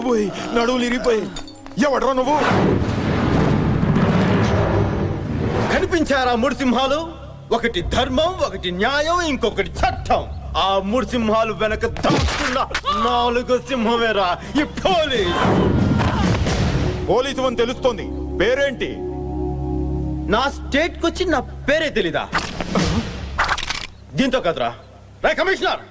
బాబోయ్ నడువులు ఇరిగిపోయి. ఎవడరా నువ్వు? కనిపించారా మూడు సింహాలు? ఒకటి ధర్మం, ఒకటి న్యాయం, ఇంకొకటి చట్టం. ఆ మూడు సింహాలు వెనక దాక్కున్న నాలుగో సింహమేరా ఈ పోలీస్. పోలీసు అని తెలుస్తోంది, పేరేంటి? నా స్టేట్ కొచ్చి నా పేరే తెలీదా? దీంతో కదరా రే కమిషనర్.